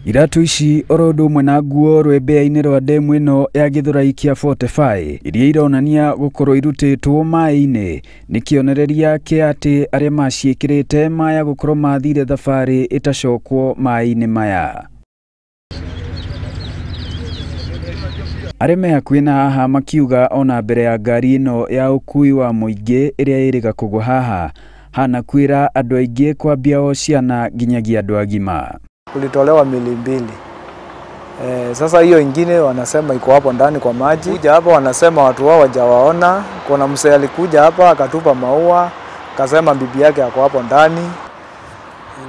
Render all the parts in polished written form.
Iratu ici orodo mwena nguo rwembea-ini rwa ndemu ino ya Githurai kia 45 iria ironania gukorwo irutitwo mai-ini ni kionereria kia ati aria maciikirite maya gukorwo mathire thabari itacokwo mai-ini maya. Areme hakuina haha makiuga ona mbere ya ngari ino ya ukuui wa muingi iria iriga kugwa haha hana kwira andu aingi kwambia o ciana nginyagia andu agima. Kulitolewa mili mbili. Sasa hiyo ingine wanasema iko hapo ndani kwa maji. Kuja hapa wanasema watu wao hawajawaona. Kuna msee alikuja hapa akatupa maua, akasema bibi yake ako hapo ndani.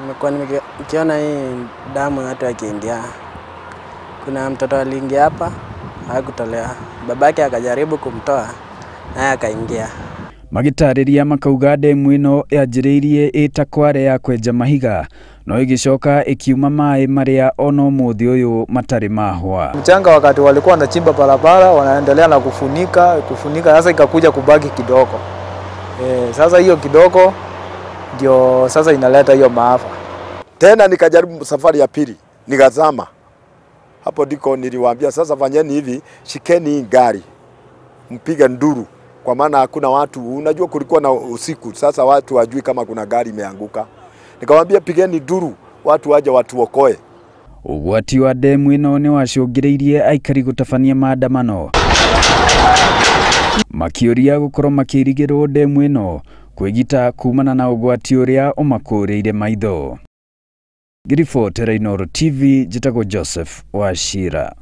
Nimekuwa nikiona hii damu watu wakiingia. Kuna mtoto aliingia hapa, hakutolewa. Babake akajaribu kumtoa, naye akaingia. Magitariria makauga ndemu ino yanjiriirie ita kware ya kwenja mahiga no igicoka ikiuma mai maria ono umuthi uyu matari mahwa. Mchanga wakati walikuwa wanachimba barabara wanaendelea na kufunika sasa ikakuja kubaki kidogo. Sasa hiyo kidogo ndio sasa inaleta hiyo maafa. Tena nikajaribu safari ya pili nikazama. Hapo ndiko niliwaambia sasa fanyeni hivi, shikeni ngari. Mpige nduru. Kwa maana hakuna watu, unajua kulikuwa na usiku, sasa watu wajui kama kuna gari imeanguka. Nikamwambia pigeni nduru, watu waje watuokoe. Ugwati wa ndemu ino ni wacungireirie aikari gutabania maandamano. Makioria gukorwo makirigirwo ndemu ino kwigita kuumana na ugwati uria umakuriire maitho. Ngiribotera Inooro TV, njitagwo Joseph Wachira.